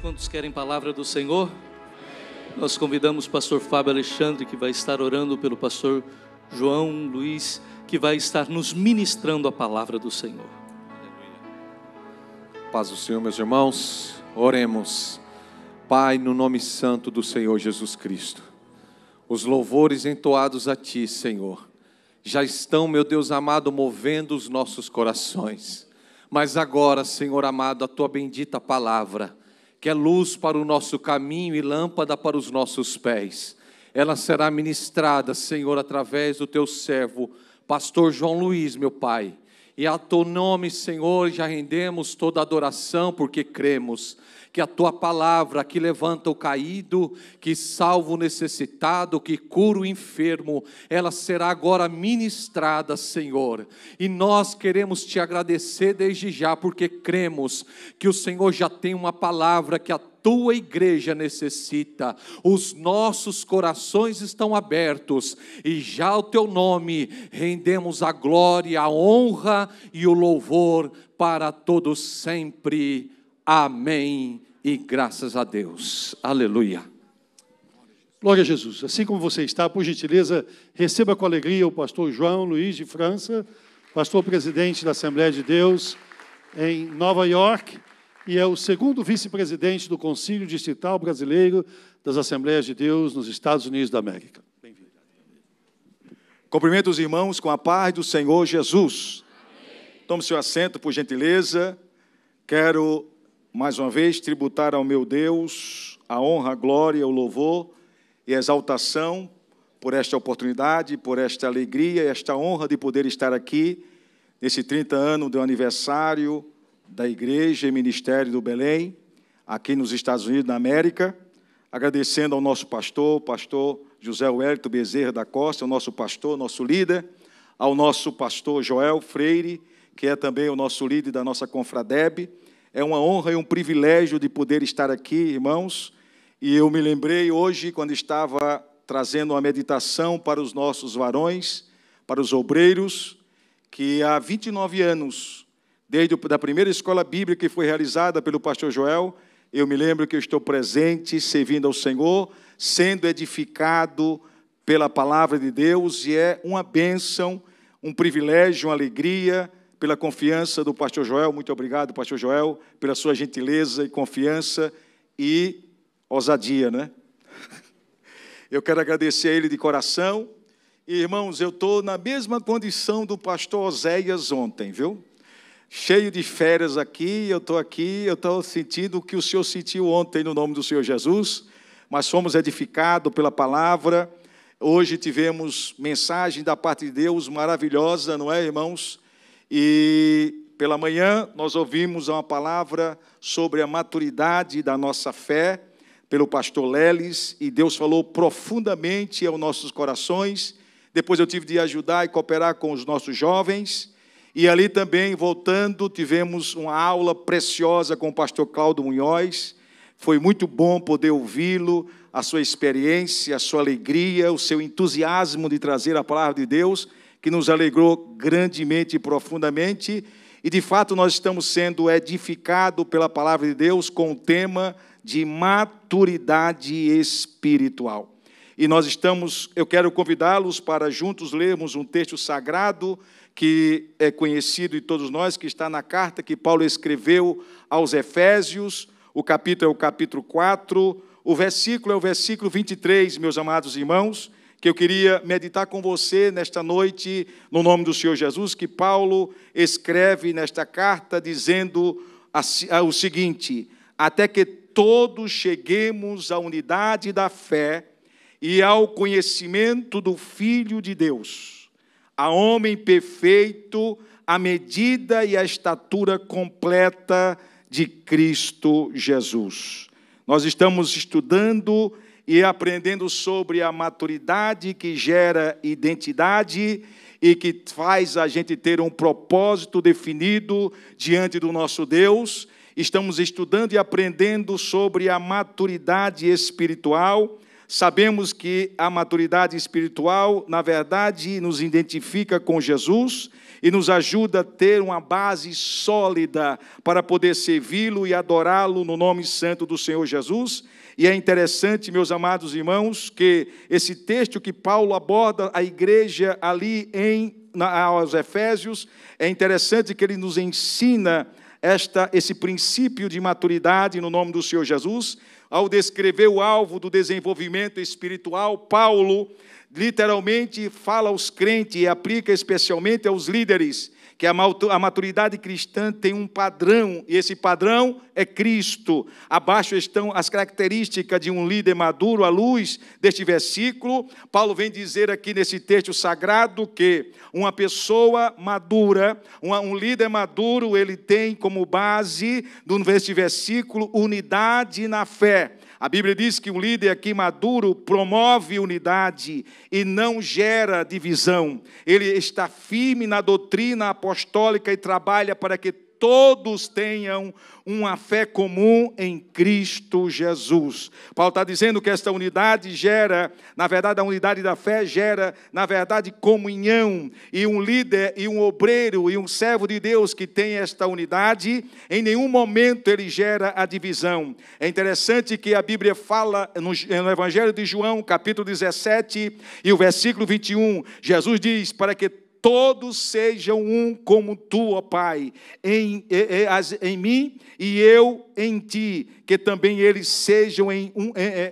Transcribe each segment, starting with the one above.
Quantos querem palavra do Senhor? Nós convidamos o pastor Fábio Alexandre, que vai estar orando pelo pastor João Luiz, que vai estar nos ministrando a palavra do Senhor. Paz do Senhor, meus irmãos, oremos. Pai, no nome santo do Senhor Jesus Cristo, os louvores entoados a Ti, Senhor, já estão, meu Deus amado, movendo os nossos corações. Mas agora, Senhor amado, a Tua bendita palavra, que é luz para o nosso caminho e lâmpada para os nossos pés, ela será ministrada, Senhor, através do Teu servo, pastor João Luiz, meu Pai. E a Teu nome, Senhor, já rendemos toda a adoração, porque cremos que a Tua palavra, que levanta o caído, que salva o necessitado, que cura o enfermo, ela será agora ministrada, Senhor. E nós queremos Te agradecer desde já, porque cremos que o Senhor já tem uma palavra que a Tua igreja necessita. Os nossos corações estão abertos, e já ao Teu nome rendemos a glória, a honra e o louvor para todos sempre. Amém e graças a Deus. Aleluia. Glória a Jesus. Assim como você está, por gentileza, receba com alegria o pastor João Luiz de França, pastor presidente da Assembleia de Deus em Nova York, e é o segundo vice-presidente do Concílio Distrital Brasileiro das Assembleias de Deus nos Estados Unidos da América. Bem-vindo. Cumprimento os irmãos com a paz do Senhor Jesus. Amém. Tome seu assento, por gentileza. Quero mais uma vez tributar ao meu Deus a honra, a glória, o louvor e a exaltação por esta oportunidade, por esta alegria e esta honra de poder estar aqui nesse 30 anos do aniversário da Igreja e Ministério do Belém, aqui nos Estados Unidos da América, agradecendo ao nosso pastor José Wellington Bezerra da Costa, o nosso pastor, nosso líder, ao nosso pastor Joel Freire, que é também o nosso líder da nossa Confradeb. É uma honra e um privilégio de poder estar aqui, irmãos. E eu me lembrei hoje, quando estava trazendo uma meditação para os nossos varões, para os obreiros, que há 29 anos, desde a primeira escola bíblica que foi realizada pelo pastor Joel, eu me lembro que eu estou presente, servindo ao Senhor, sendo edificado pela palavra de Deus, e é uma bênção, um privilégio, uma alegria, pela confiança do pastor Joel. Muito obrigado, pastor Joel, pela sua gentileza e confiança e ousadia, né? Eu quero agradecer a ele de coração. E, irmãos, eu estou na mesma condição do pastor Oséias ontem, viu? Cheio de férias aqui, eu estou sentindo o que o Senhor sentiu ontem no nome do Senhor Jesus, mas fomos edificados pela palavra. Hoje tivemos mensagem da parte de Deus maravilhosa, não é, irmãos? E pela manhã nós ouvimos uma palavra sobre a maturidade da nossa fé, pelo pastor Lelis, e Deus falou profundamente aos nossos corações. Depois eu tive de ajudar e cooperar com os nossos jovens, e ali também, voltando, tivemos uma aula preciosa com o pastor Cláudio Munhoz. Foi muito bom poder ouvi-lo, a sua experiência, a sua alegria, o seu entusiasmo de trazer a palavra de Deus, que nos alegrou grandemente e profundamente, e de fato nós estamos sendo edificados pela palavra de Deus com o tema de maturidade espiritual. E eu quero convidá-los para juntos lermos um texto sagrado que é conhecido de todos nós, que está na carta que Paulo escreveu aos Efésios. O capítulo é o capítulo 4, o versículo é o versículo 23, meus amados irmãos, que eu queria meditar com você nesta noite, no nome do Senhor Jesus, que Paulo escreve nesta carta dizendo o seguinte: até que todos cheguemos à unidade da fé e ao conhecimento do Filho de Deus, a homem perfeito, à medida e à estatura completa de Cristo Jesus. Nós estamos estudando e aprendendo sobre a maturidade que gera identidade e que faz a gente ter um propósito definido diante do nosso Deus. Estamos estudando e aprendendo sobre a maturidade espiritual, Sabemos que a maturidade espiritual, na verdade, nos identifica com Jesus e nos ajuda a ter uma base sólida para poder servi-lo e adorá-lo no nome santo do Senhor Jesus. E é interessante, meus amados irmãos, que esse texto que Paulo aborda a igreja ali aos Efésios, é interessante que ele nos ensina esse princípio de maturidade no nome do Senhor Jesus. Ao descrever o alvo do desenvolvimento espiritual, Paulo literalmente fala aos crentes e aplica especialmente aos líderes, que a maturidade cristã tem um padrão, e esse padrão é Cristo. Abaixo estão as características de um líder maduro à luz deste versículo. Paulo vem dizer aqui nesse texto sagrado que uma pessoa madura, um líder maduro, ele tem como base, neste versículo, unidade na fé. A Bíblia diz que um líder aqui maduro promove unidade e não gera divisão. Ele está firme na doutrina apostólica e trabalha para que todos tenham uma fé comum em Cristo Jesus. Paulo está dizendo que esta unidade gera, na verdade, a unidade da fé gera, na verdade, comunhão. E um líder, e um obreiro, e um servo de Deus que tem esta unidade, em nenhum momento ele gera a divisão. É interessante que a Bíblia fala no Evangelho de João, capítulo 17, e o versículo 21, Jesus diz, para que todos sejam um como tu, ó Pai, em mim e eu em ti, que também eles sejam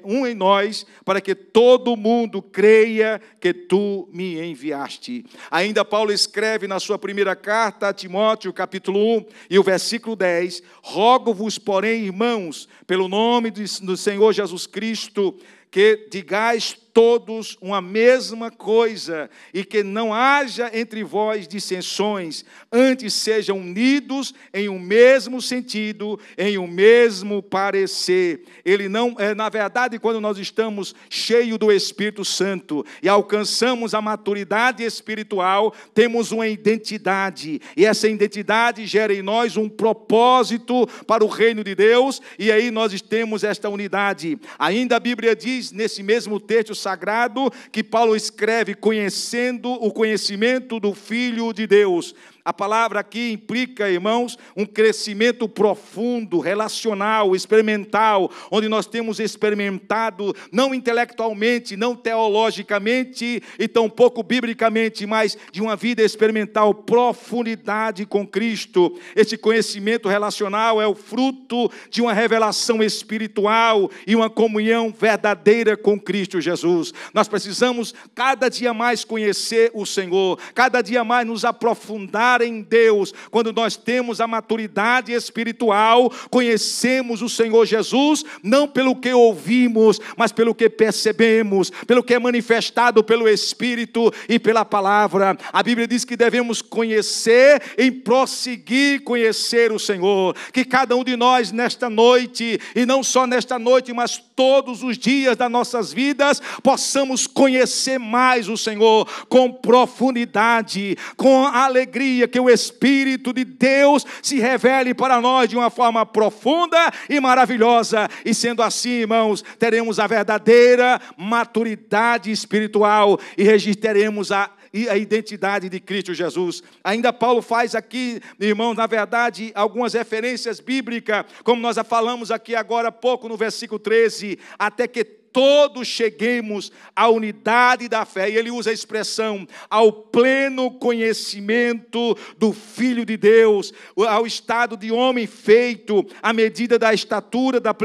um em nós, para que todo mundo creia que tu me enviaste. Ainda Paulo escreve na sua primeira carta a Timóteo, capítulo 1, e o versículo 10, rogo-vos, porém, irmãos, pelo nome do Senhor Jesus Cristo, que digais todos uma mesma coisa, e que não haja entre vós dissensões, antes sejam unidos em um mesmo sentido, em um mesmo parecer. Ele não, na verdade, quando nós estamos cheios do Espírito Santo e alcançamos a maturidade espiritual, temos uma identidade, e essa identidade gera em nós um propósito para o reino de Deus, e aí nós temos esta unidade. Ainda a Bíblia diz, nesse mesmo texto sagrado, que Paulo escreve, conhecendo o conhecimento do Filho de Deus. A palavra aqui implica, irmãos, um crescimento profundo, relacional, experimental, onde nós temos experimentado, não intelectualmente, não teologicamente e tampouco biblicamente, mas de uma vida experimental, profundidade com Cristo. Esse conhecimento relacional é o fruto de uma revelação espiritual e uma comunhão verdadeira com Cristo Jesus. Nós precisamos cada dia mais conhecer o Senhor, cada dia mais nos aprofundar em Deus. Quando nós temos a maturidade espiritual, conhecemos o Senhor Jesus, não pelo que ouvimos, mas pelo que percebemos, pelo que é manifestado pelo Espírito e pela palavra. A Bíblia diz que devemos conhecer e prosseguir conhecer o Senhor. Que cada um de nós nesta noite, e não só nesta noite, mas todos os dias das nossas vidas, possamos conhecer mais o Senhor com profundidade, com alegria, que o Espírito de Deus se revele para nós de uma forma profunda e maravilhosa. E sendo assim, irmãos, teremos a verdadeira maturidade espiritual e registraremos a identidade de Cristo Jesus. Ainda Paulo faz aqui, irmãos, na verdade, algumas referências bíblicas, como nós já falamos aqui agora há pouco no versículo 13, até que todos cheguemos à unidade da fé, e ele usa a expressão, ao pleno conhecimento do Filho de Deus, ao estado de homem feito, à medida da estatura da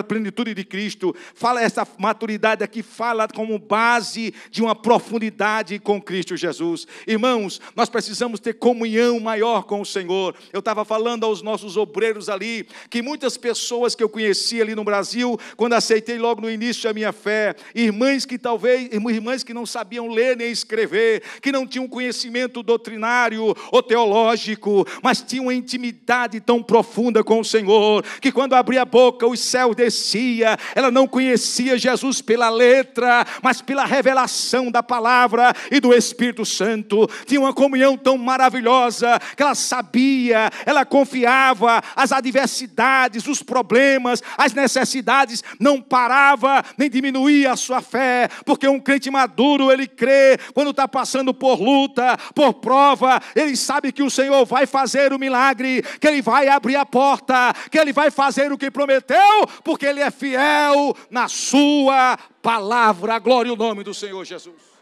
plenitude de Cristo. Fala, essa maturidade aqui fala como base de uma profundidade com Cristo Jesus. Irmãos, nós precisamos ter comunhão maior com o Senhor. Eu estava falando aos nossos obreiros ali, que muitas pessoas que eu conheci ali no Brasil, quando aceitei logo no início a minha fé, irmãs que não sabiam ler nem escrever, que não tinham conhecimento doutrinário ou teológico, mas tinham uma intimidade tão profunda com o Senhor, que quando abria a boca os céus descia. Ela não conhecia Jesus pela letra, mas pela revelação da palavra e do Espírito Santo. Tinha uma comunhão tão maravilhosa, que ela sabia, ela confiava, as adversidades, os problemas, as necessidades não paravam prova, nem diminuir a sua fé, porque um crente maduro, ele crê, quando está passando por luta, por prova, ele sabe que o Senhor vai fazer o milagre, que Ele vai abrir a porta, que Ele vai fazer o que prometeu, porque Ele é fiel na sua palavra. Glória ao nome do Senhor Jesus.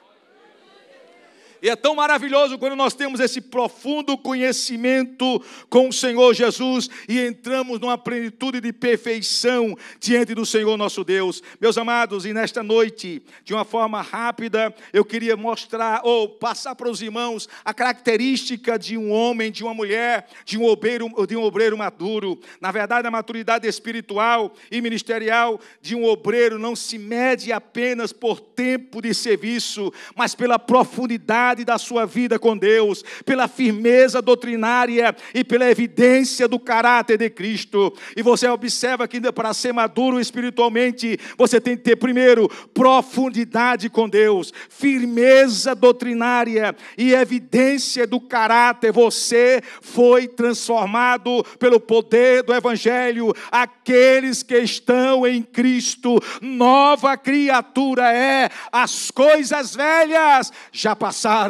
E é tão maravilhoso quando nós temos esse profundo conhecimento com o Senhor Jesus e entramos numa plenitude de perfeição diante do Senhor nosso Deus. Meus amados, e nesta noite, de uma forma rápida, eu queria mostrar ou passar para os irmãos a característica de um homem, de uma mulher, de um obreiro maduro. Na verdade, a maturidade espiritual e ministerial de um obreiro não se mede apenas por tempo de serviço, mas pela profundidade da sua vida com Deus, pela firmeza doutrinária e pela evidência do caráter de Cristo. E você observa que para ser maduro espiritualmente, você tem que ter primeiro profundidade com Deus, firmeza doutrinária e evidência do caráter. Você foi transformado pelo poder do Evangelho. Aqueles que estão em Cristo, nova criatura é. As coisas velhas já passaram,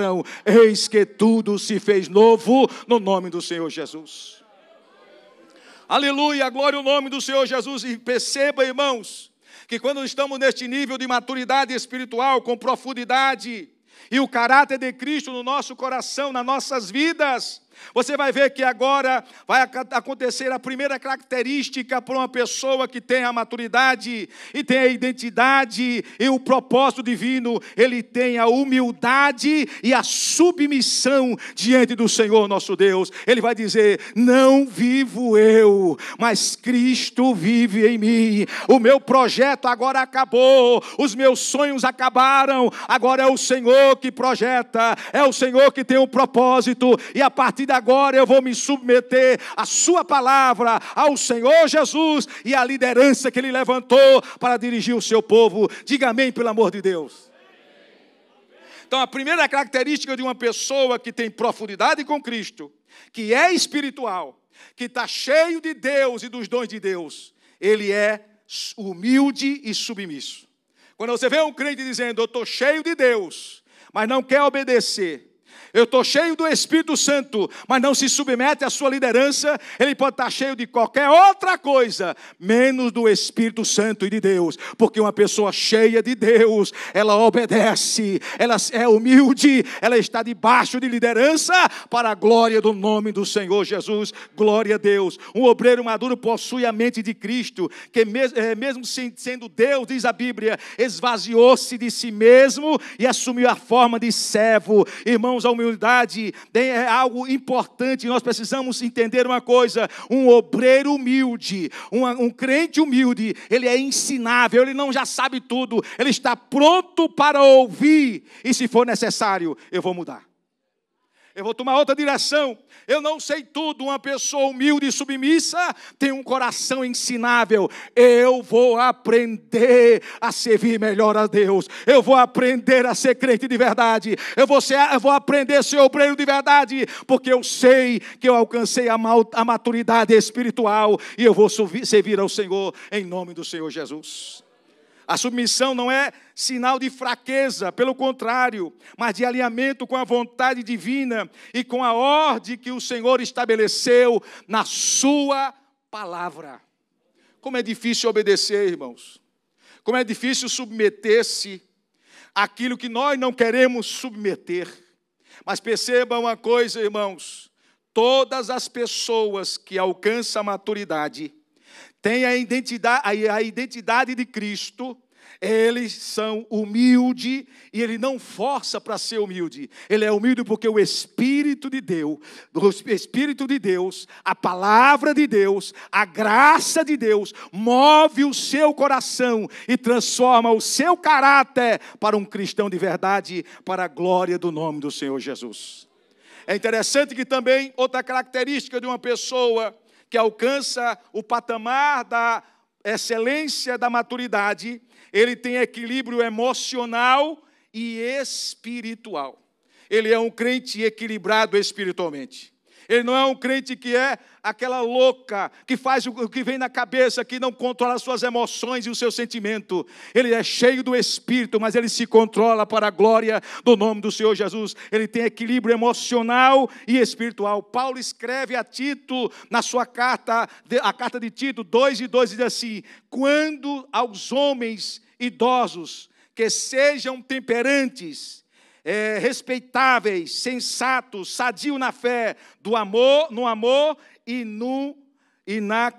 eis que tudo se fez novo no nome do Senhor Jesus. Aleluia, glória ao nome do Senhor Jesus. E perceba, irmãos, que quando estamos neste nível de maturidade espiritual, com profundidade e o caráter de Cristo no nosso coração, nas nossas vidas, você vai ver que agora vai acontecer a primeira característica para uma pessoa que tem a maturidade e tem a identidade e o propósito divino. Ele tem a humildade e a submissão diante do Senhor nosso Deus. Ele vai dizer: não vivo eu, mas Cristo vive em mim. O meu projeto agora acabou, os meus sonhos acabaram, agora é o Senhor que projeta, é o Senhor que tem um propósito, e a partir agora eu vou me submeter à sua palavra, ao Senhor Jesus e à liderança que Ele levantou para dirigir o seu povo. Diga amém, pelo amor de Deus. Então, a primeira característica de uma pessoa que tem profundidade com Cristo, que é espiritual, que está cheio de Deus e dos dons de Deus, ele é humilde e submisso. Quando você vê um crente dizendo: eu estou cheio de Deus, mas não quer obedecer, eu estou cheio do Espírito Santo, mas não se submete à sua liderança, ele pode estar cheio de qualquer outra coisa, menos do Espírito Santo e de Deus. Porque uma pessoa cheia de Deus, ela obedece, ela é humilde, ela está debaixo de liderança para a glória do nome do Senhor Jesus. Glória a Deus. Um obreiro maduro possui a mente de Cristo, que mesmo sendo Deus, diz a Bíblia, esvaziou-se de si mesmo e assumiu a forma de servo. Irmãos, a humildade é algo importante. Nós precisamos entender uma coisa: um obreiro humilde, um crente humilde, ele é ensinável, ele não já sabe tudo, ele está pronto para ouvir, e se for necessário, eu vou mudar, eu vou tomar outra direção. Eu não sei tudo. Uma pessoa humilde e submissa tem um coração ensinável. Eu vou aprender a servir melhor a Deus. Eu vou aprender a ser crente de verdade. Eu vou aprender a ser obreiro de verdade, porque eu sei que eu alcancei a maturidade espiritual e eu vou servir ao Senhor em nome do Senhor Jesus. A submissão não é sinal de fraqueza, pelo contrário, mas de alinhamento com a vontade divina e com a ordem que o Senhor estabeleceu na sua palavra. Como é difícil obedecer, irmãos. Como é difícil submeter-se àquilo que nós não queremos submeter. Mas perceba uma coisa, irmãos: todas as pessoas que alcançam a maturidade têm a identidade de Cristo. Eles são humildes e ele não força para ser humilde. Ele é humilde porque o Espírito de Deus, a palavra de Deus, a graça de Deus move o seu coração e transforma o seu caráter para um cristão de verdade, para a glória do nome do Senhor Jesus. É interessante que também outra característica de uma pessoa que alcança o patamar da excelência da maturidade, ele tem equilíbrio emocional e espiritual. Ele é um crente equilibrado espiritualmente. Ele não é um crente que é aquela louca, que faz o que vem na cabeça, que não controla as suas emoções e o seu sentimento. Ele é cheio do Espírito, mas ele se controla para a glória do nome do Senhor Jesus. Ele tem equilíbrio emocional e espiritual. Paulo escreve a Tito, na sua carta, a carta de Tito 2:2, diz assim: quando aos homens idosos que sejam temperantes, respeitáveis, sensatos, sadios na fé, no amor e na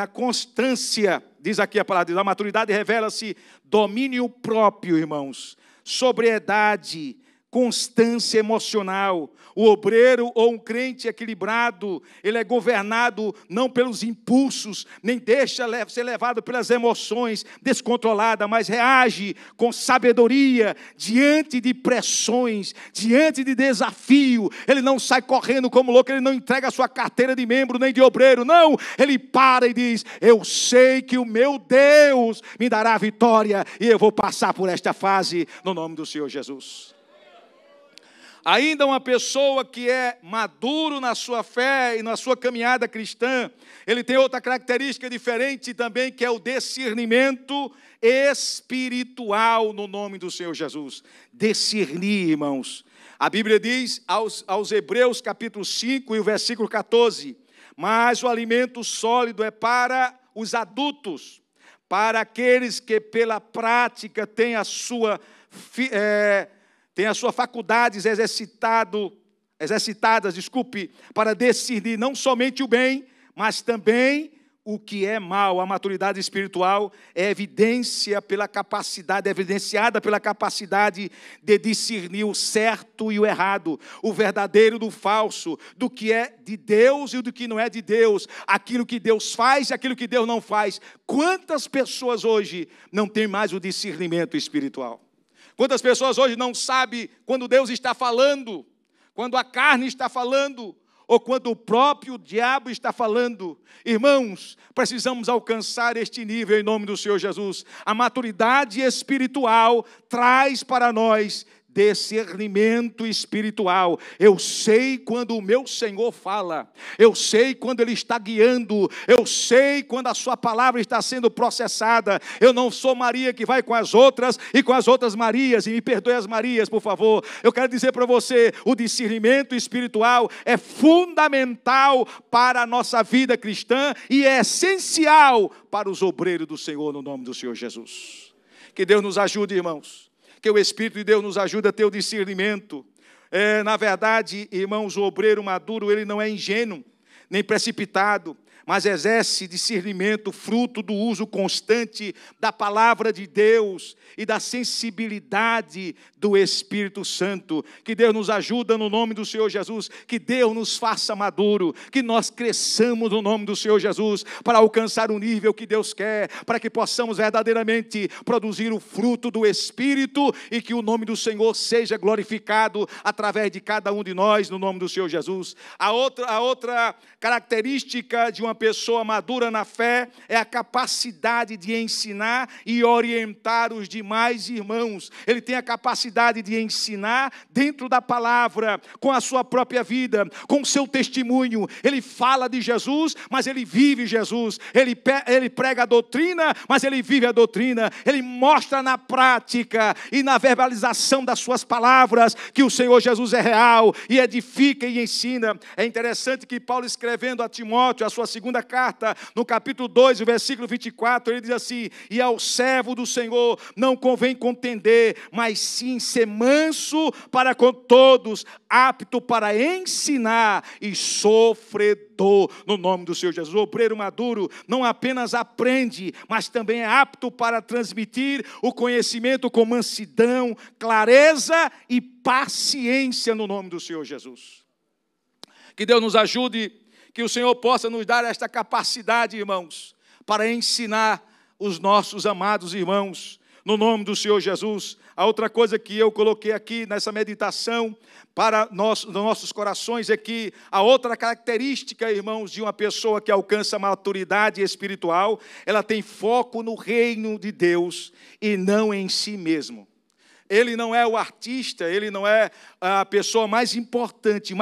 constância, diz aqui a palavra, da maturidade revela-se domínio próprio, irmãos, sobriedade, constância emocional. O obreiro ou um crente equilibrado, ele é governado não pelos impulsos, nem deixa ser levado pelas emoções descontroladas, mas reage com sabedoria diante de pressões, diante de desafio. Ele não sai correndo como louco, ele não entrega a sua carteira de membro nem de obreiro, não. Ele para e diz: eu sei que o meu Deus me dará a vitória e eu vou passar por esta fase no nome do Senhor Jesus. Ainda uma pessoa que é maduro na sua fé e na sua caminhada cristã, ele tem outra característica diferente também, que é o discernimento espiritual no nome do Senhor Jesus. Discernir, irmãos. A Bíblia diz aos Hebreus capítulo 5 e o versículo 14, mas o alimento sólido é para os adultos, para aqueles que pela prática têm as suas faculdades exercitadas, para discernir não somente o bem, mas também o que é mal. A maturidade espiritual é evidenciada pela capacidade de discernir o certo e o errado, o verdadeiro do falso, do que é de Deus e do que não é de Deus, aquilo que Deus faz e aquilo que Deus não faz. Quantas pessoas hoje não têm mais o discernimento espiritual? Quantas pessoas hoje não sabem quando Deus está falando, quando a carne está falando, ou quando o próprio diabo está falando? Irmãos, precisamos alcançar este nível em nome do Senhor Jesus. A maturidade espiritual traz para nós discernimento espiritual. Eu sei quando o meu Senhor fala, eu sei quando Ele está guiando, eu sei quando a sua palavra está sendo processada. Eu não sou Maria que vai com as outras e com as outras Marias, e me perdoe as Marias, por favor. Eu quero dizer para você, o discernimento espiritual é fundamental para a nossa vida cristã e é essencial para os obreiros do Senhor, no nome do Senhor Jesus. Que Deus nos ajude, irmãos. Que o Espírito de Deus nos ajude a ter o discernimento. Na verdade, irmãos, o obreiro maduro, ele não é ingênuo, nem precipitado, mas exerce discernimento, fruto do uso constante da palavra de Deus e da sensibilidade do Espírito Santo. Que Deus nos ajude no nome do Senhor Jesus, que Deus nos faça maduro, que nós cresçamos no nome do Senhor Jesus, para alcançar o nível que Deus quer, para que possamos verdadeiramente produzir o fruto do Espírito e que o nome do Senhor seja glorificado através de cada um de nós, no nome do Senhor Jesus. A outra característica de uma pessoa madura na fé é a capacidade de ensinar e orientar os demais irmãos. Ele tem a capacidade de ensinar dentro da palavra, com a sua própria vida, com o seu testemunho. Ele fala de Jesus, mas ele vive Jesus. Ele prega a doutrina, mas ele vive a doutrina. Ele mostra na prática e na verbalização das suas palavras que o Senhor Jesus é real e edifica e ensina. É interessante que Paulo, escrevendo a Timóteo, a sua segunda carta, no capítulo 2, o versículo 24, ele diz assim: e ao servo do Senhor não convém contender, mas sim ser manso para com todos, apto para ensinar e sofredor, no nome do Senhor Jesus. O obreiro maduro não apenas aprende, mas também é apto para transmitir o conhecimento com mansidão, clareza e paciência, no nome do Senhor Jesus. Que Deus nos ajude, que o Senhor possa nos dar esta capacidade, irmãos, para ensinar os nossos amados irmãos, no nome do Senhor Jesus. A outra coisa que eu coloquei aqui nessa meditação para nossos corações é que a outra característica, irmãos, de uma pessoa que alcança a maturidade espiritual, ela tem foco no reino de Deus e não em si mesmo. Ele não é o artista, ele não é a pessoa mais importante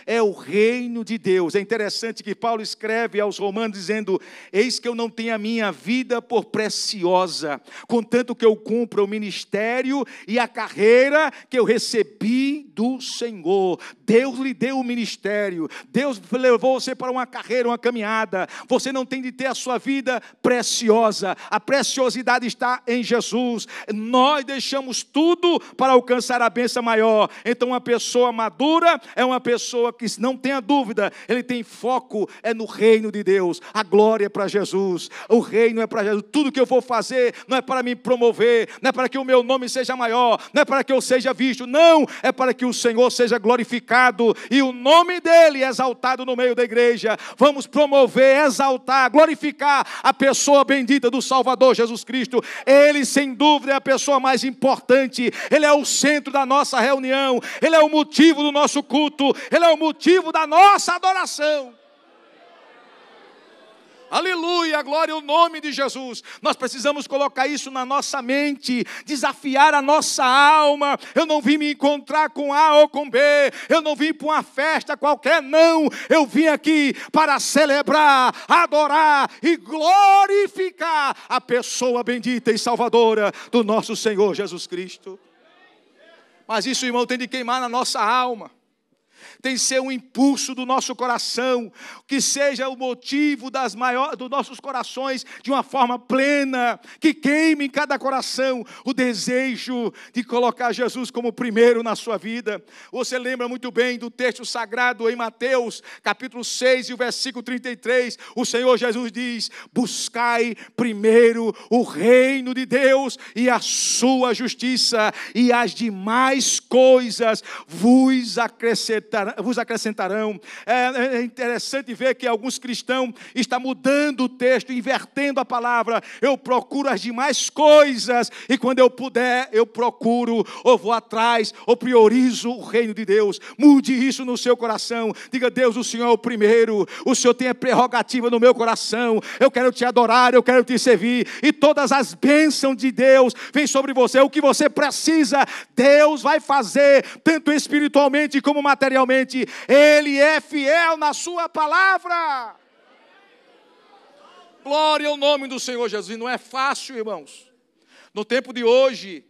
é o reino de Deus. É interessante que Paulo escreve aos Romanos dizendo: eis que eu não tenho a minha vida por preciosa, contanto que eu cumpra o ministério e a carreira que eu recebi do Senhor. Deus lhe deu o ministério, Deus levou você para uma carreira, uma caminhada. Você não tem de ter a sua vida preciosa, a preciosidade está em Jesus. Nós deixamos tudo para alcançar a bênção maior. Então uma pessoa madura é uma pessoa que, não tenha dúvida, ele tem foco, é no reino de Deus. A glória é para Jesus, o reino é para Jesus. Tudo que eu vou fazer não é para me promover, não é para que o meu nome seja maior, não é para que eu seja visto, não, é para que o Senhor seja glorificado e o nome dele exaltado no meio da igreja. Vamos promover, exaltar, glorificar a pessoa bendita do Salvador Jesus Cristo. Ele sem dúvida é a pessoa mais importante, ele é o centro da nossa reunião, ele é o motivo do nosso culto, ele é o motivo da nossa adoração. Aleluia, glória ao nome de Jesus. Nós precisamos colocar isso na nossa mente, desafiar a nossa alma. Eu não vim me encontrar com A ou com B, eu não vim para uma festa qualquer, não. Eu vim aqui para celebrar, adorar e glorificar a pessoa bendita e salvadora do nosso Senhor Jesus Cristo. Mas isso, irmão, tem de queimar na nossa alma. Tem que ser um impulso do nosso coração, que seja o motivo dos nossos corações de uma forma plena, que queime em cada coração o desejo de colocar Jesus como primeiro na sua vida. Você lembra muito bem do texto sagrado em Mateus, capítulo 6 e o versículo 33, o Senhor Jesus diz: buscai primeiro o reino de Deus e a sua justiça, e as demais coisas vos acrescentarão. É interessante ver que alguns cristãos estão mudando o texto, invertendo a palavra. Eu procuro as demais coisas, e quando eu puder, eu procuro, ou vou atrás, ou priorizo o reino de Deus. Mude isso no seu coração. Diga: Deus, o Senhor é o primeiro, o Senhor tem a prerrogativa no meu coração. Eu quero te adorar, eu quero te servir, e todas as bênçãos de Deus vêm sobre você. O que você precisa, Deus vai fazer, tanto espiritualmente como materialmente. Ele é fiel na sua palavra. Glória ao nome do Senhor Jesus. E não é fácil, irmãos. No tempo de hoje,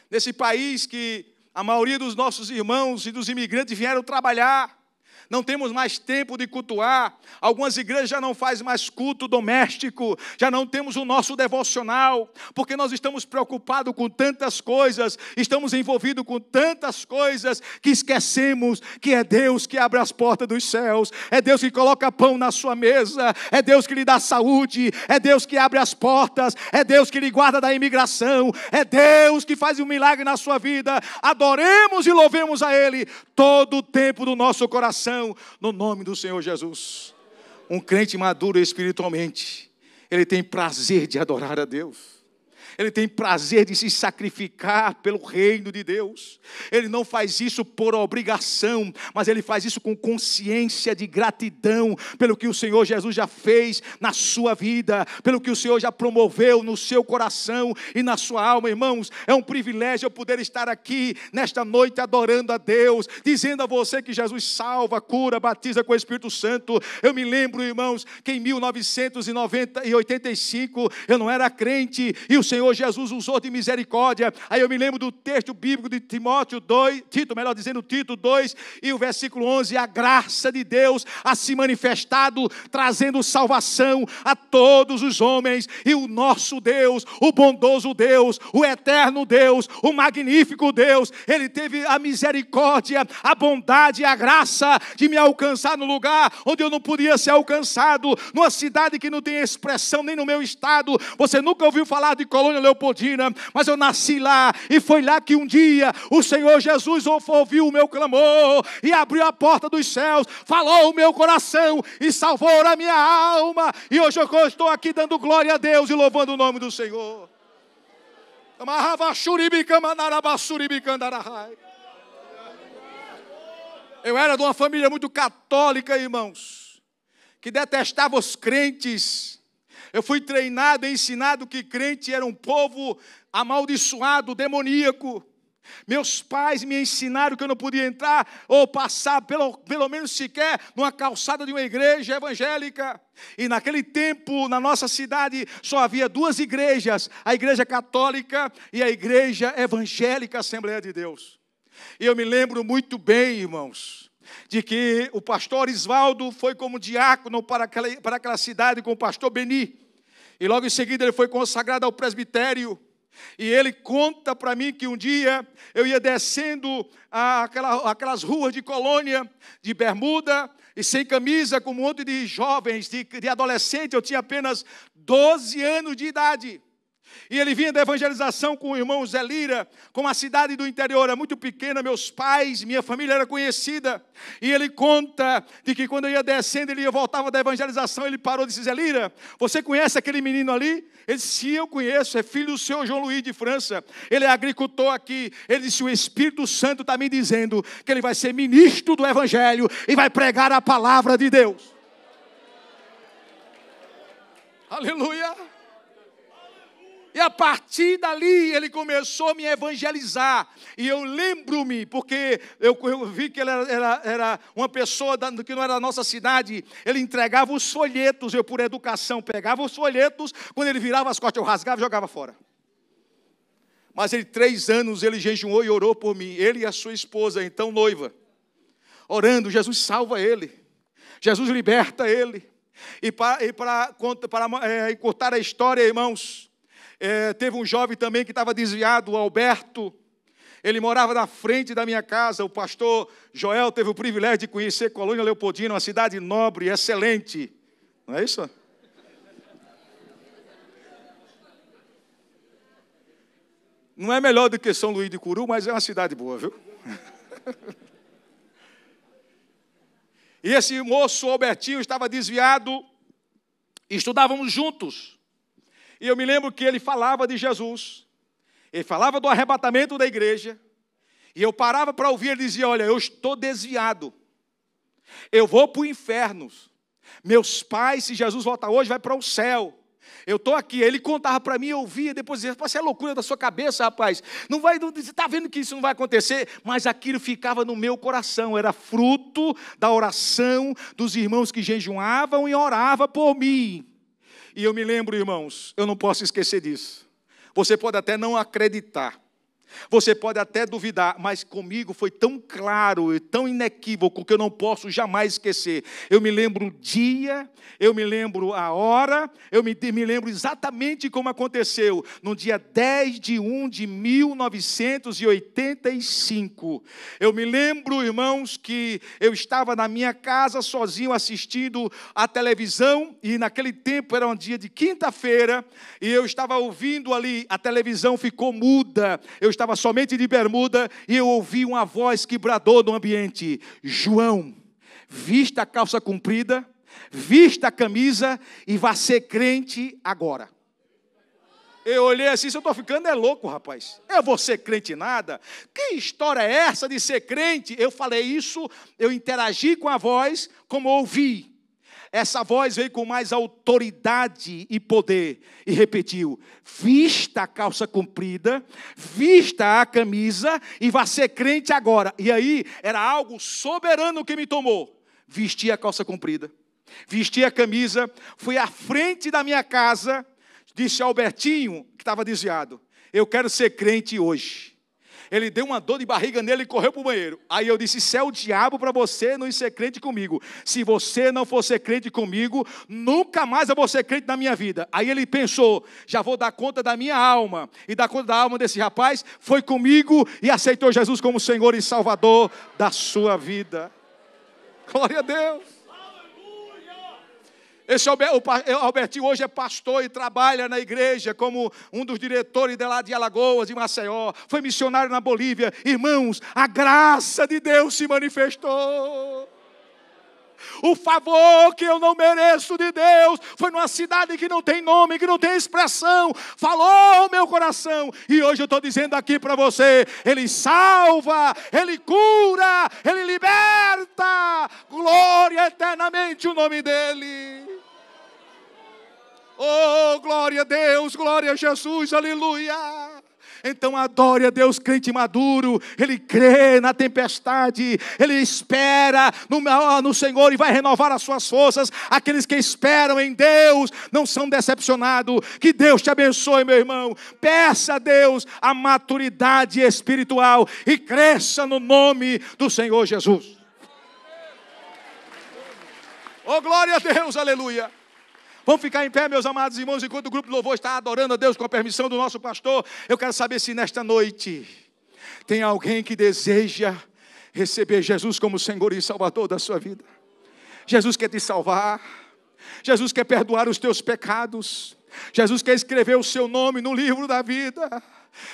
nesse país que a maioria dos nossos irmãos e dos imigrantes vieram trabalhar, não temos mais tempo de cultuar. Algumas igrejas já não fazem mais culto doméstico, já não temos o nosso devocional, porque nós estamos preocupados com tantas coisas, estamos envolvidos com tantas coisas, que esquecemos que é Deus que abre as portas dos céus, é Deus que coloca pão na sua mesa, é Deus que lhe dá saúde, é Deus que abre as portas, é Deus que lhe guarda da imigração, é Deus que faz um milagre na sua vida. Adoremos e louvemos a Ele todo o tempo do nosso coração, no nome do Senhor Jesus. Um crente maduro espiritualmente, ele tem prazer de adorar a Deus. Ele tem prazer de se sacrificar pelo reino de Deus. Ele não faz isso por obrigação, mas ele faz isso com consciência de gratidão pelo que o Senhor Jesus já fez na sua vida, pelo que o Senhor já promoveu no seu coração e na sua alma. Irmãos, é um privilégio eu poder estar aqui nesta noite adorando a Deus, dizendo a você que Jesus salva, cura, batiza com o Espírito Santo. Eu me lembro, irmãos, que em 1985 eu não era crente e o Senhor Jesus usou de misericórdia. Aí eu me lembro do texto bíblico de Tito 2 e o versículo 11: a graça de Deus a se manifestado, trazendo salvação a todos os homens, e o nosso Deus, o bondoso Deus, o eterno Deus, o magnífico Deus, Ele teve a misericórdia, a bondade e a graça de me alcançar no lugar onde eu não podia ser alcançado, numa cidade que não tem expressão nem no meu estado. Você nunca ouviu falar de Colônia Leopoldina, mas eu nasci lá, e foi lá que um dia o Senhor Jesus ouviu o meu clamor e abriu a porta dos céus, falou o meu coração e salvou a minha alma, e hoje eu estou aqui dando glória a Deus e louvando o nome do Senhor. Eu era de uma família muito católica, irmãos, que detestava os crentes. Eu fui treinado e ensinado que crente era um povo amaldiçoado, demoníaco. Meus pais me ensinaram que eu não podia entrar ou passar, pelo menos sequer, numa calçada de uma igreja evangélica. E naquele tempo, na nossa cidade, só havia duas igrejas, a igreja católica e a igreja evangélica Assembleia de Deus. E eu me lembro muito bem, irmãos, de que o pastor Isvaldo foi como diácono para aquela cidade com o pastor Beni. E logo em seguida ele foi consagrado ao presbitério. E ele conta para mim que um dia eu ia descendo aquelas ruas de Colônia, de bermuda e sem camisa, com um monte de jovens, de adolescente. Eu tinha apenas 12 anos de idade. E ele vinha da evangelização com o irmão Zé Lira, com uma cidade do interior, era muito pequena, meus pais, minha família era conhecida. E ele conta de que quando eu ia descendo, ele voltava da evangelização, ele parou e disse: Zé Lira, você conhece aquele menino ali? Ele disse: sim, eu conheço, é filho do senhor João Luiz de França. Ele é agricultor aqui. Ele disse: o Espírito Santo está me dizendo que ele vai ser ministro do evangelho e vai pregar a palavra de Deus. Aleluia! E a partir dali ele começou a me evangelizar. E eu lembro-me, porque eu vi que ele era uma pessoa que não era da nossa cidade. Ele entregava os folhetos, eu por educação pegava os folhetos. Quando ele virava as costas, eu rasgava e jogava fora. Mas 3 anos ele jejuou e orou por mim. Ele e a sua esposa, então noiva. Orando, Jesus salva ele. Jesus liberta ele. E para encurtar a história, irmãos, teve um jovem também que estava desviado, o Alberto. Ele morava na frente da minha casa. O pastor Joel teve o privilégio de conhecer Colônia Leopoldina, uma cidade nobre, excelente. Não é isso? Não é melhor do que São Luís de Curu, mas é uma cidade boa, viu? E esse moço, Albertinho, estava desviado. Estudávamos juntos. E eu me lembro que ele falava de Jesus, ele falava do arrebatamento da igreja, e eu parava para ouvir, ele dizia: olha, eu estou desviado, eu vou para o inferno, meus pais, se Jesus voltar hoje, vai para o céu, eu estou aqui. Ele contava para mim, eu ouvia, depois dizia: isso é loucura da sua cabeça, rapaz, você está vendo que isso não vai acontecer? Mas aquilo ficava no meu coração, era fruto da oração dos irmãos que jejuavam e oravam por mim. E eu me lembro, irmãos, eu não posso esquecer disso. Você pode até não acreditar, você pode até duvidar, mas comigo foi tão claro e tão inequívoco que eu não posso jamais esquecer. Eu me lembro o dia, eu me lembro a hora, eu me lembro exatamente como aconteceu. No dia 10 de 1 de 1985. Eu me lembro, irmãos, que eu estava na minha casa sozinho assistindo a televisão, e naquele tempo era um dia de quinta-feira, e eu estava ouvindo ali, a televisão ficou muda, eu estava somente de bermuda, e eu ouvi uma voz que bradou no ambiente: João, vista a calça comprida, vista a camisa e vá ser crente agora. Eu olhei assim: se eu estou ficando louco, rapaz, eu vou ser crente nada, que história é essa de ser crente? Eu falei isso, eu interagi com a voz como ouvi. Essa voz veio com mais autoridade e poder e repetiu: vista a calça comprida, vista a camisa e vá ser crente agora. E aí era algo soberano que me tomou. Vesti a calça comprida, vesti a camisa, fui à frente da minha casa, disse ao Albertinho, que estava desviado: eu quero ser crente hoje. Ele deu uma dor de barriga nele e correu para o banheiro. Aí eu disse: isso é o diabo para você não ir ser crente comigo. Se você não for ser crente comigo, nunca mais eu vou ser crente na minha vida. Aí ele pensou: já vou dar conta da minha alma e dar conta da alma desse rapaz. Foi comigo e aceitou Jesus como Senhor e Salvador da sua vida. Glória a Deus. Esse Albertinho hoje é pastor e trabalha na igreja como um dos diretores de lá de Alagoas, de Maceió. Foi missionário na Bolívia. Irmãos, a graça de Deus se manifestou. O favor que eu não mereço de Deus foi numa cidade que não tem nome, que não tem expressão. Falou ao meu coração. E hoje eu estou dizendo aqui para você: Ele salva, Ele cura, Ele liberta. Glória eternamente o nome dEle. Oh, glória a Deus, glória a Jesus, aleluia. Então adore a Deus, crente maduro. Ele crê na tempestade, ele espera no Senhor e vai renovar as suas forças. Aqueles que esperam em Deus não são decepcionados. Que Deus te abençoe, meu irmão. Peça a Deus a maturidade espiritual e cresça no nome do Senhor Jesus. Oh, glória a Deus, aleluia. Vamos ficar em pé, meus amados irmãos, enquanto o grupo de louvor está adorando a Deus com a permissão do nosso pastor. Eu quero saber se nesta noite tem alguém que deseja receber Jesus como Senhor e Salvador da sua vida. Jesus quer te salvar. Jesus quer perdoar os teus pecados. Jesus quer escrever o seu nome no livro da vida.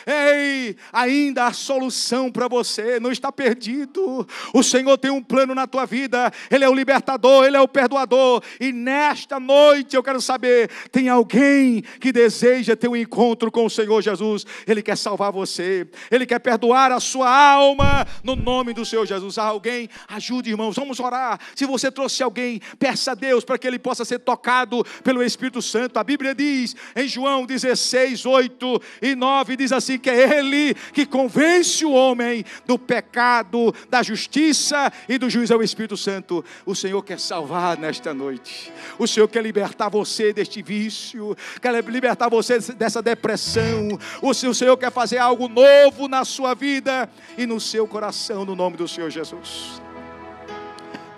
Ei, ainda há solução para você, não está perdido. O Senhor tem um plano na tua vida. Ele é o libertador, Ele é o perdoador. E nesta noite eu quero saber, tem alguém que deseja ter um encontro com o Senhor Jesus? Ele quer salvar você, Ele quer perdoar a sua alma no nome do Senhor Jesus. Há alguém? Ajude, irmãos, vamos orar. Se você trouxe alguém, peça a Deus para que ele possa ser tocado pelo Espírito Santo. A Bíblia diz em João 16, 8 e 9, diz assim, que é Ele que convence o homem do pecado, da justiça e do juízo. É o Espírito Santo. O Senhor quer salvar nesta noite. O Senhor quer libertar você deste vício, quer libertar você dessa depressão. O Senhor quer fazer algo novo na sua vida e no seu coração, no nome do Senhor Jesus.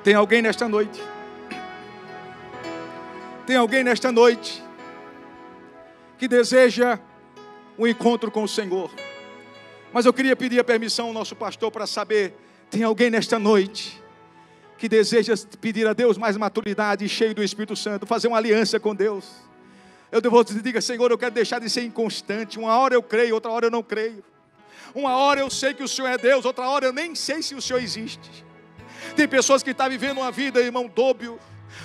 Tem alguém nesta noite? Tem alguém nesta noite que deseja um encontro com o Senhor? Mas eu queria pedir a permissão ao nosso pastor para saber, tem alguém nesta noite que deseja pedir a Deus mais maturidade, cheio do Espírito Santo, fazer uma aliança com Deus? Eu te diga, Senhor, eu quero deixar de ser inconstante. Uma hora eu creio, outra hora eu não creio. Uma hora eu sei que o Senhor é Deus, outra hora eu nem sei se o Senhor existe. Tem pessoas que estão vivendo uma vida, irmão, dúbio,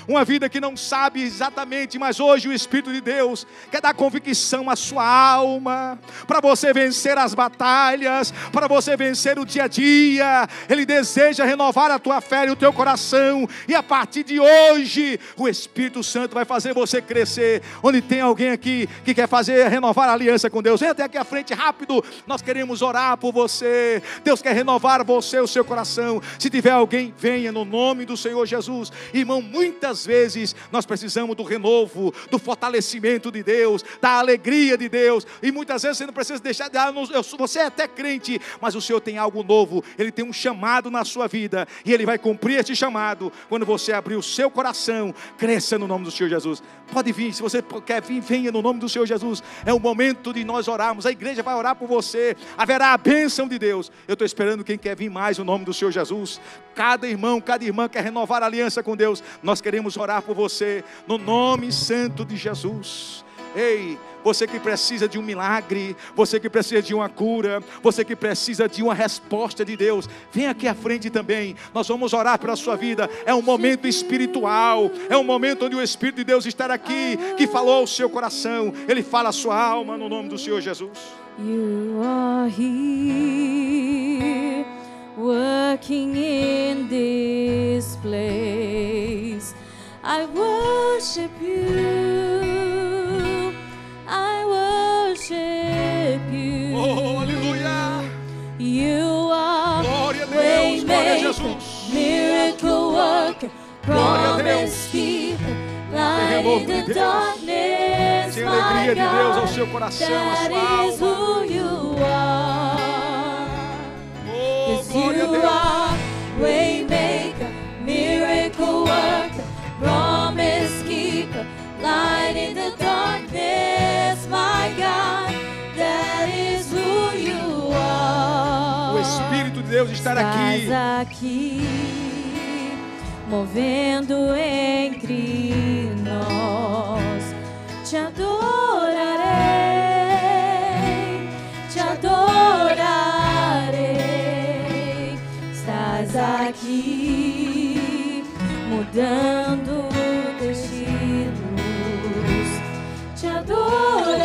uma vida que não sabe exatamente, mas hoje o Espírito de Deus quer dar convicção à sua alma, para você vencer as batalhas, para você vencer o dia a dia. Ele deseja renovar a tua fé e o teu coração, e a partir de hoje, o Espírito Santo vai fazer você crescer. Onde tem alguém aqui que quer renovar a aliança com Deus, vem até aqui à frente rápido, nós queremos orar por você. Deus quer renovar você, o seu coração. Se tiver alguém, venha no nome do Senhor Jesus. Irmão, muitas vezes nós precisamos do renovo, do fortalecimento de Deus, da alegria de Deus. E muitas vezes você não precisa deixar de você é até crente, mas o Senhor tem algo novo. Ele tem um chamado na sua vida, e Ele vai cumprir esse chamado quando você abrir o seu coração. Cresça no nome do Senhor Jesus. Pode vir, se você quer vir, venha no nome do Senhor Jesus. É o momento de nós orarmos. A igreja vai orar por você. Haverá a bênção de Deus. Eu estou esperando quem quer vir mais no nome do Senhor Jesus. Cada irmão, cada irmã quer renovar a aliança com Deus. Nós queremos orar por você no nome santo de Jesus. Ei, você que precisa de um milagre, você que precisa de uma cura, você que precisa de uma resposta de Deus, vem aqui à frente também. Nós vamos orar pela sua vida. É um momento espiritual, é um momento onde o Espírito de Deus está aqui, que falou ao seu coração. Ele fala a sua alma no nome do Senhor Jesus. You are here, working in this place. I worship you, I worship you. Oh, aleluia! You are Glória a Deus, glória a Jesus. Miracle worker, promise keeper, light in the darkness, sem alegria de Deus ao my seu God, coração, à that sua is alma. who you are. Oh, Yes, glória a you Deus. are waymaker, miracle worker, promise keeper, light in the darkness, my God, that is who you are. O Espírito de Deus está aqui. Estás aqui, movendo entre nós. Te adorarei, te adorarei. Estás aqui, mudando destinos. Te adorarei,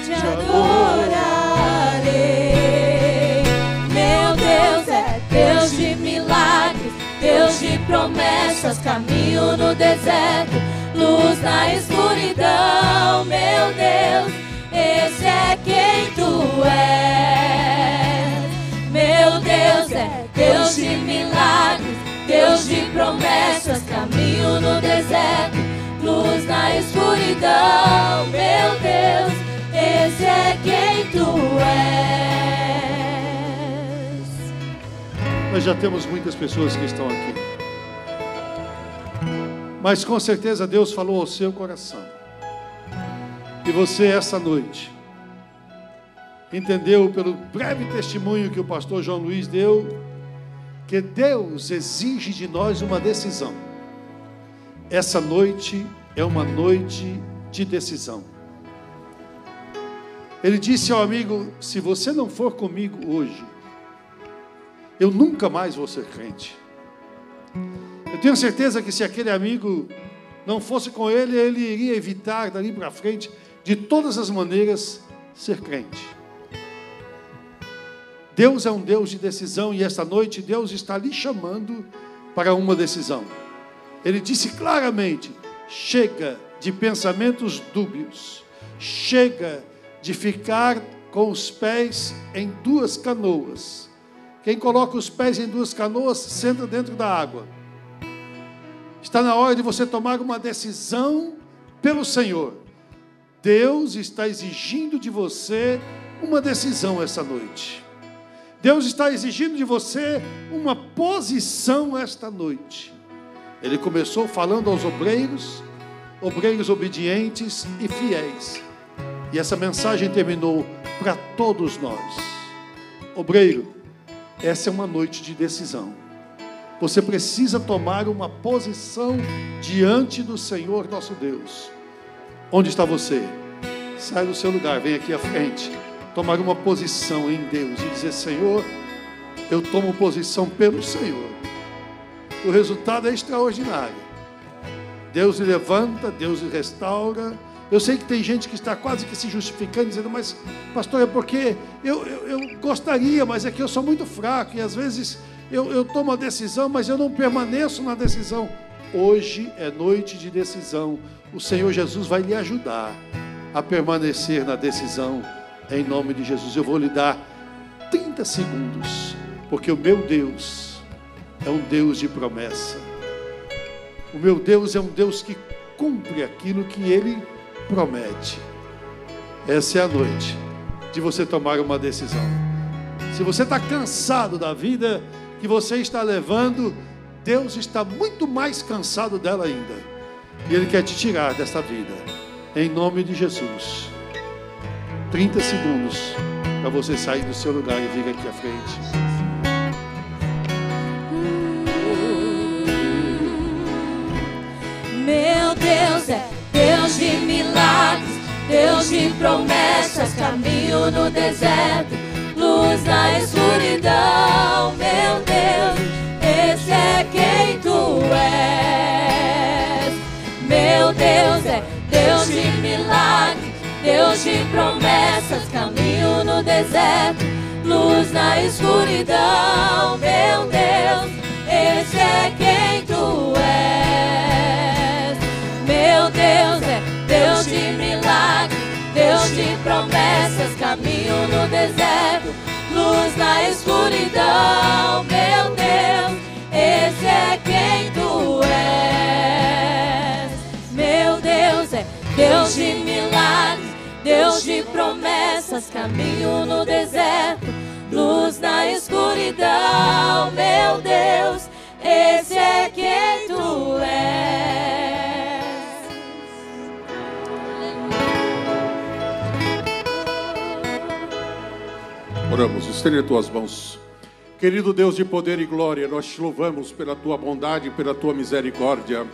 te adorarei. Meu Deus é Deus de milagres, Deus de promessas, caminho no deserto, luz na escuridão. Meu Deus, esse é quem tu és. Meu Deus é Deus de milagres, Deus de promessas, caminho no deserto, luz na escuridão. Meu Deus, esse é quem tu és. Nós já temos muitas pessoas que estão aqui, mas com certeza Deus falou ao seu coração. E você, essa noite, entendeu pelo breve testemunho que o pastor João Luiz deu, que Deus exige de nós uma decisão. Essa noite é uma noite de decisão. Ele disse ao amigo: se você não for comigo hoje, eu nunca mais vou ser crente. Eu tenho certeza que se aquele amigo não fosse com ele, ele iria evitar dali para frente, de todas as maneiras, ser crente. Deus é um Deus de decisão, e esta noite Deus está lhe chamando para uma decisão. Ele disse claramente: chega de pensamentos dúbios, chega de ficar com os pés em duas canoas. Quem coloca os pés em duas canoas senta dentro da água. Está na hora de você tomar uma decisão pelo Senhor. Deus está exigindo de você uma decisão essa noite. Deus está exigindo de você uma posição esta noite. Ele começou falando aos obreiros obedientes e fiéis. E essa mensagem terminou para todos nós. Obreiro, essa é uma noite de decisão. Você precisa tomar uma posição diante do Senhor nosso Deus. Onde está você? Sai do seu lugar, vem aqui à frente. Tomar uma posição em Deus e dizer: Senhor, eu tomo posição pelo Senhor. O resultado é extraordinário. Deus lhe levanta, Deus lhe restaura. Eu sei que tem gente que está quase que se justificando, dizendo: mas pastor, é porque eu gostaria, mas é que eu sou muito fraco, e às vezes eu tomo a decisão, mas eu não permaneço na decisão. Hoje é noite de decisão. O Senhor Jesus vai lhe ajudar a permanecer na decisão, em nome de Jesus. Eu vou lhe dar 30 segundos, porque o meu Deus é um Deus de promessa. O meu Deus é um Deus que cumpre aquilo que Ele promete. Essa é a noite de você tomar uma decisão. Se você está cansado da vida que você está levando, Deus está muito mais cansado dela ainda, e Ele quer te tirar dessa vida, em nome de Jesus. 30 segundos para você sair do seu lugar e vir aqui à frente. Meu Deus é Deus de milagres, Deus de promessas, caminho no deserto, luz na escuridão. Meu Deus, esse é quem tu és. Meu Deus é Deus de milagres, Deus de promessas, caminho no deserto, luz na escuridão. Meu Deus, esse é quem tu és. Meu Deus é Deus de milagres, Deus de promessas, caminho no deserto, luz na escuridão. Meu Deus, esse é quem tu és. Meu Deus é Deus de milagres, Deus de promessas, caminho no deserto, luz na escuridão. Meu Deus, esse é quem tu és. Oramos, estende as tuas mãos. Querido Deus de poder e glória, nós te louvamos pela tua bondade e pela tua misericórdia.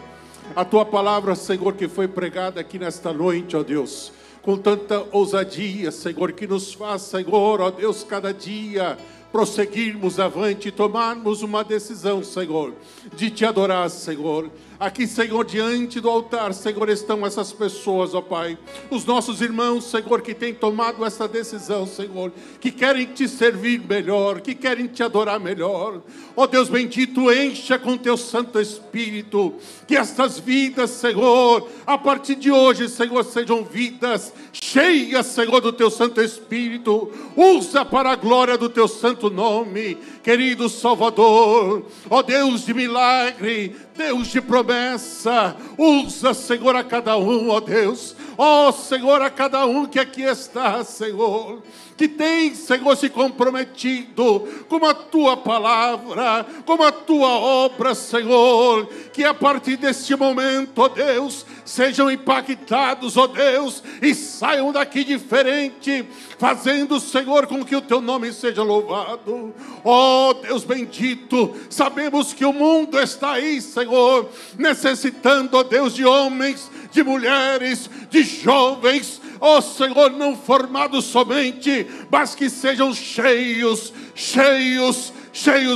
A tua palavra, Senhor, que foi pregada aqui nesta noite, ó Deus, com tanta ousadia, Senhor, que nos faz, Senhor, ó Deus, cada dia prosseguirmos avante e tomarmos uma decisão, Senhor, de te adorar, Senhor. Aqui, Senhor, diante do altar, Senhor, estão essas pessoas, ó Pai. Os nossos irmãos, Senhor, que têm tomado essa decisão, Senhor, que querem te servir melhor, que querem te adorar melhor. Ó Deus bendito, encha com teu Santo Espírito, que estas vidas, Senhor, a partir de hoje, Senhor, sejam vidas cheias, Senhor, do teu Santo Espírito. Usa para a glória do teu santo nome, querido Salvador. Ó Deus de milagre, Deus de promessa, usa, Senhor, a cada um, ó Deus. Ó Senhor, a cada um que aqui está, Senhor, que tem, Senhor, se comprometido com a tua palavra, com a tua obra, Senhor, que a partir deste momento, ó Deus, sejam impactados, ó Deus, e saiam daqui diferente, fazendo, Senhor, com que o teu nome seja louvado. Ó Deus bendito, sabemos que o mundo está aí, Senhor, necessitando, ó Deus, de homens, de mulheres, de jovens, ó Senhor, não formados somente, mas que sejam cheios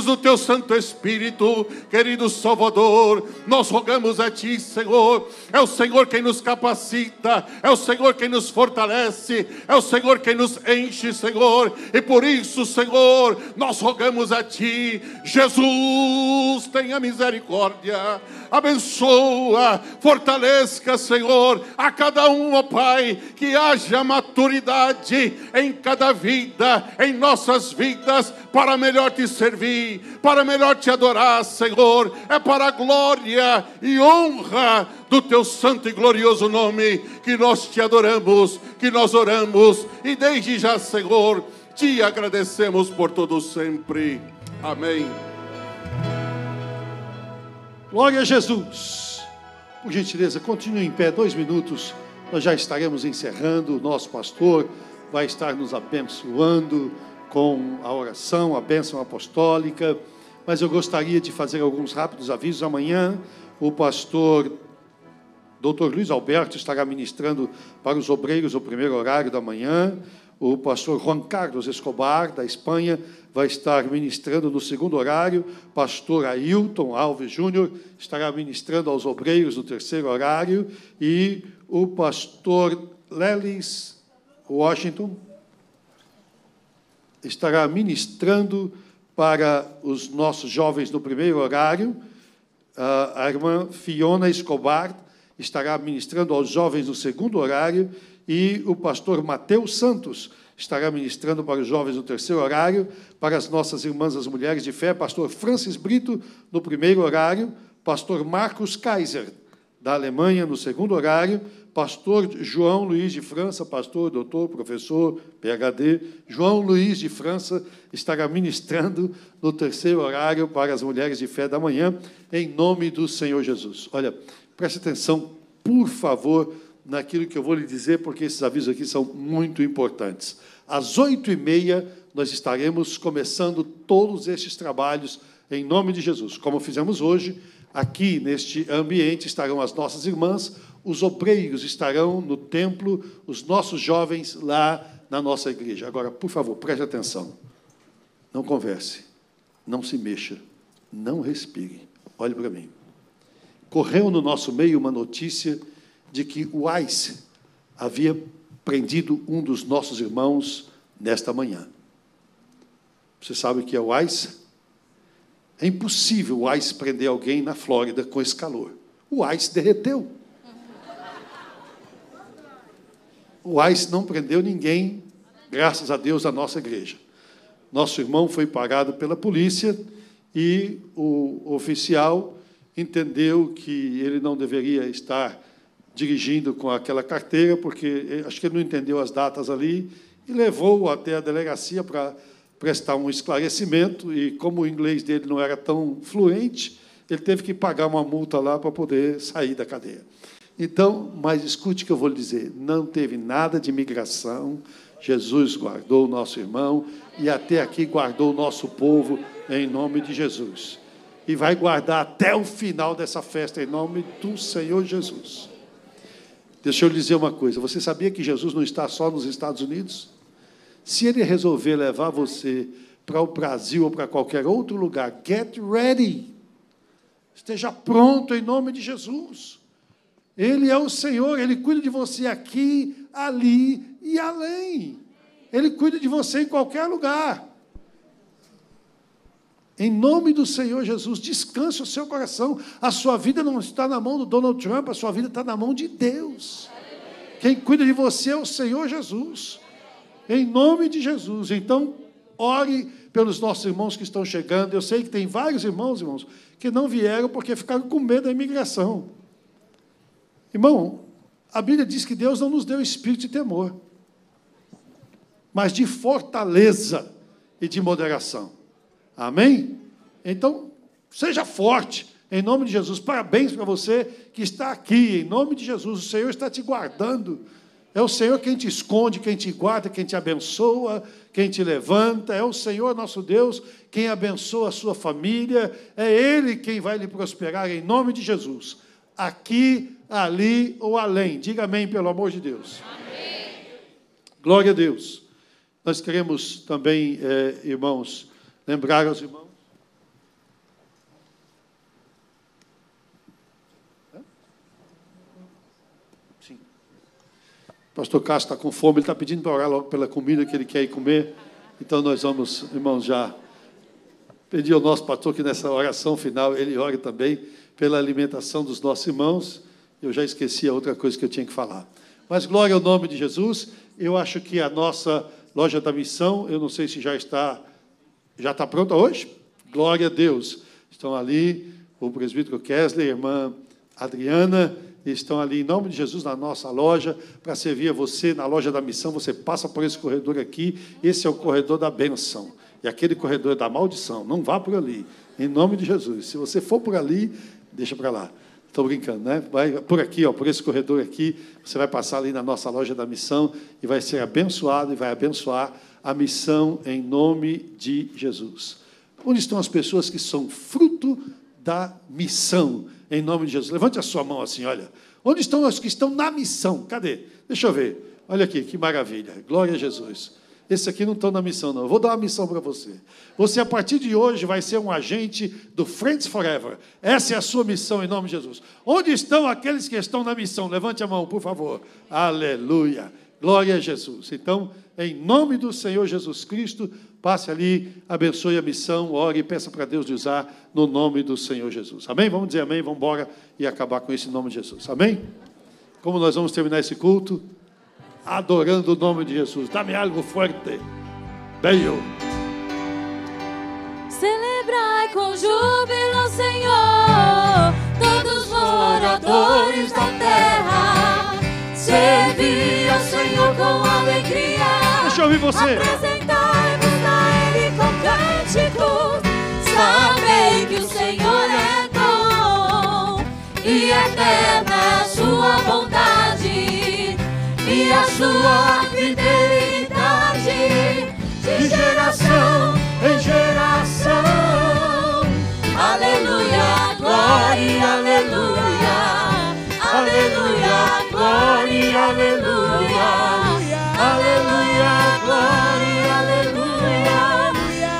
do teu Santo Espírito, querido Salvador. Nós rogamos a ti, Senhor. É o Senhor quem nos capacita, é o Senhor quem nos fortalece, é o Senhor quem nos enche, Senhor. E por isso, Senhor, nós rogamos a ti, Jesus, tenha misericórdia, abençoa, fortaleça, Senhor, a cada um, ó Pai, que haja maturidade em cada vida, em nossas vidas, para melhor te servir, para melhor te adorar, Senhor. É para a glória e honra do teu santo e glorioso nome que nós te adoramos, que nós oramos, e desde já, Senhor, te agradecemos por todo sempre. Amém. Glória a Jesus. Por gentileza, continue em pé 2 minutos. Nós já estaremos encerrando. O nosso pastor vai estar nos abençoando com a oração, a bênção apostólica. Mas eu gostaria de fazer alguns rápidos avisos. Amanhã, o pastor Dr. Luiz Alberto estará ministrando para os obreiros o primeiro horário da manhã. O pastor Juan Carlos Escobar, da Espanha, vai estar ministrando no segundo horário. Pastor Ailton Alves Júnior estará ministrando aos obreiros no terceiro horário. E o pastor Lelis Washington estará ministrando para os nossos jovens no primeiro horário. A irmã Fiona Escobar estará ministrando aos jovens no segundo horário. E o pastor Mateus Santos estará ministrando para os jovens no terceiro horário. Para as nossas irmãs, as mulheres de fé, pastor Francis Brito, no primeiro horário. Pastor Marcos Kaiser, da Alemanha, no segundo horário. Pastor João Luiz de França, pastor, doutor, professor, PhD. João Luiz de França estará ministrando no terceiro horário para as mulheres de fé da manhã, em nome do Senhor Jesus. Olha, preste atenção, por favor, naquilo que eu vou lhe dizer, porque esses avisos aqui são muito importantes. Às 8h30, nós estaremos começando todos estes trabalhos em nome de Jesus. Como fizemos hoje, aqui neste ambiente estarão as nossas irmãs, os obreiros estarão no templo, os nossos jovens lá na nossa igreja. Agora, por favor, preste atenção. Não converse, não se mexa, não respire. Olhe para mim. Correu no nosso meio uma notícia de que o ICE havia prendido um dos nossos irmãos nesta manhã. Você sabe o que é o ICE? É impossível o ICE prender alguém na Flórida com esse calor. O ICE derreteu. O ICE não prendeu ninguém, graças a Deus, da nossa igreja. Nosso irmão foi parado pela polícia e o oficial entendeu que ele não deveria estar dirigindo com aquela carteira, porque acho que ele não entendeu as datas ali, e levou-o até a delegacia para prestar um esclarecimento, e como o inglês dele não era tão fluente, ele teve que pagar uma multa lá para poder sair da cadeia. Então, mas escute o que eu vou lhe dizer, não teve nada de imigração, Jesus guardou o nosso irmão, e até aqui guardou o nosso povo, em nome de Jesus. E vai guardar até o final dessa festa, em nome do Senhor Jesus. Deixa eu lhe dizer uma coisa, você sabia que Jesus não está só nos Estados Unidos? Se ele resolver levar você para o Brasil ou para qualquer outro lugar. Get ready. Esteja pronto em nome de Jesus. Ele é o Senhor, Ele cuida de você aqui, ali e além. Ele cuida de você em qualquer lugar. Em nome do Senhor Jesus, descanse o seu coração. A sua vida não está na mão do Donald Trump, a sua vida está na mão de Deus. Quem cuida de você é o Senhor Jesus. Em nome de Jesus. Então, ore pelos nossos irmãos que estão chegando. Eu sei que tem vários irmãos, que não vieram porque ficaram com medo da imigração. Irmão, a Bíblia diz que Deus não nos deu espírito de temor, mas de fortaleza e de moderação. Amém? Então, seja forte, em nome de Jesus. Parabéns para você que está aqui, em nome de Jesus. O Senhor está te guardando. É o Senhor quem te esconde, quem te guarda, quem te abençoa, quem te levanta. É o Senhor nosso Deus quem abençoa a sua família. É Ele quem vai lhe prosperar, em nome de Jesus. Aqui, ali ou além. Diga amém, pelo amor de Deus. Amém. Glória a Deus. Nós queremos também, irmãos, lembrar aos irmãos. Sim. O pastor Castro está com fome, ele está pedindo para orar logo pela comida que ele quer ir comer. Então nós vamos, irmãos, já pedir ao nosso pastor que nessa oração final ele ore também pela alimentação dos nossos irmãos. Eu já esqueci a outra coisa que eu tinha que falar. Mas glória ao nome de Jesus. Eu acho que a nossa loja da missão, eu não sei se já está pronta hoje? Glória a Deus. Estão ali o presbítero Kesley, a irmã Adriana, estão ali em nome de Jesus na nossa loja, para servir a você na loja da missão. Você passa por esse corredor aqui, esse é o corredor da bênção. E aquele corredor é da maldição. Não vá por ali, em nome de Jesus. Se você for por ali, deixa para lá. Estou brincando, né? Vai por aqui, ó, por esse corredor aqui, você vai passar ali na nossa loja da missão e vai ser abençoado e vai abençoar a missão em nome de Jesus. Onde estão as pessoas que são fruto da missão em nome de Jesus? Levante a sua mão assim, olha. Onde estão os que estão na missão? Cadê? Deixa eu ver. Olha aqui, que maravilha. Glória a Jesus. Esses aqui não estão na missão, não. Eu vou dar uma missão para você. Você, a partir de hoje, vai ser um agente do Friends Forever. Essa é a sua missão, em nome de Jesus. Onde estão aqueles que estão na missão? Levante a mão, por favor. Aleluia. Glória a Jesus. Então, em nome do Senhor Jesus Cristo, passe ali, abençoe a missão, ore e peça para Deus de usar no nome do Senhor Jesus. Amém? Vamos dizer amém, vamos embora e acabar com isso em nome de Jesus. Amém? Como nós vamos terminar esse culto? Adorando o nome de Jesus. Dá-me algo forte. Beijo. Celebrai com júbilo, Senhor, todos os moradores da terra. Servi ao Senhor com alegria. Deixa eu ouvir você. Apresentai-vos a Ele com cânticos. Sabei que o Senhor é bom e eterna é a sua bondade e a sua fidelidade de geração em geração. Aleluia, glória, aleluia, aleluia, glória, aleluia, aleluia, glória, aleluia,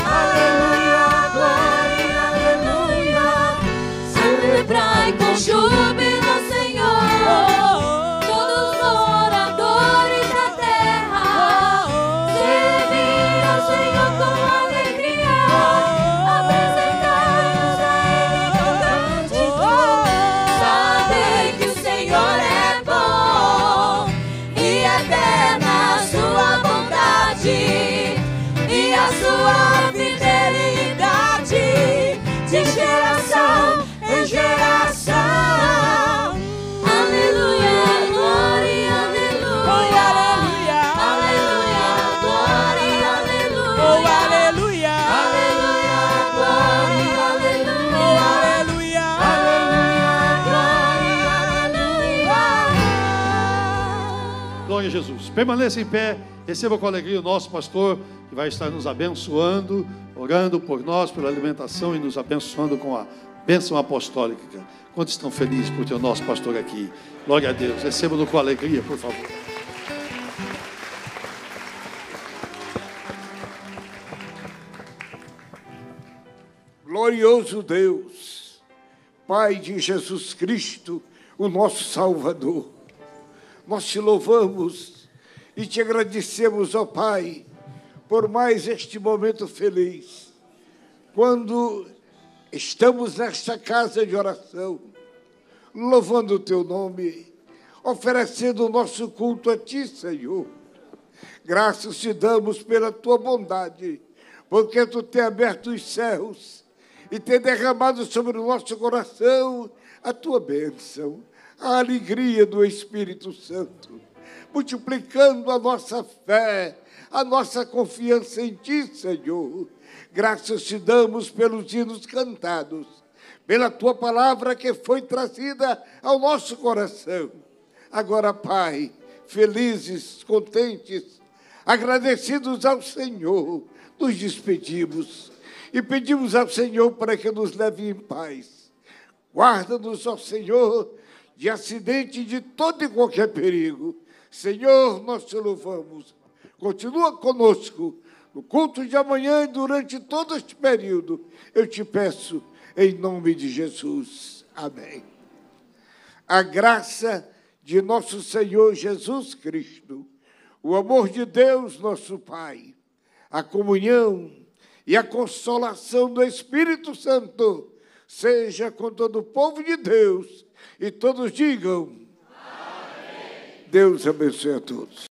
aleluia, glória, aleluia. Celebrai com júbilo, Senhor, todos os moradores da terra. Servir ao Senhor com alegria, apresentai-nos a Ele com cânticos. Sabei que o Senhor é bom e eterna a sua bondade e a sua fidelidade de geração em geração. Aleluia, glória, aleluia, aleluia, glória, aleluia, aleluia, glória, aleluia, glória, aleluia. Glória a Jesus. Permaneça em pé. Receba com alegria o nosso pastor, que vai estar nos abençoando, orando por nós, pela alimentação e nos abençoando com a bênção apostólica. Quantos estão felizes por ter o nosso pastor aqui? Glória a Deus. Receba-no com alegria, por favor. glorioso Deus, Pai de Jesus Cristo, o nosso Salvador, nós te louvamos e te agradecemos, ó Pai, por mais este momento feliz, quando estamos nesta casa de oração, louvando o teu nome, oferecendo o nosso culto a ti, Senhor. Graças te damos pela tua bondade, porque tu tem aberto os céus e tem derramado sobre o nosso coração a tua bênção, a alegria do Espírito Santo, multiplicando a nossa fé, a nossa confiança em ti, Senhor. Graças te damos pelos hinos cantados, pela tua palavra que foi trazida ao nosso coração. Agora, Pai, felizes, contentes, agradecidos ao Senhor, nos despedimos e pedimos ao Senhor para que nos leve em paz. Guarda-nos, ó Senhor, de acidente, de todo e qualquer perigo. Senhor, nós te louvamos. Continua conosco no culto de amanhã e durante todo este período. Eu te peço, em nome de Jesus. Amém. A graça de nosso Senhor Jesus Cristo, o amor de Deus, nosso Pai, a comunhão e a consolação do Espírito Santo seja com todo o povo de Deus, e todos digam: amém. Deus abençoe a todos.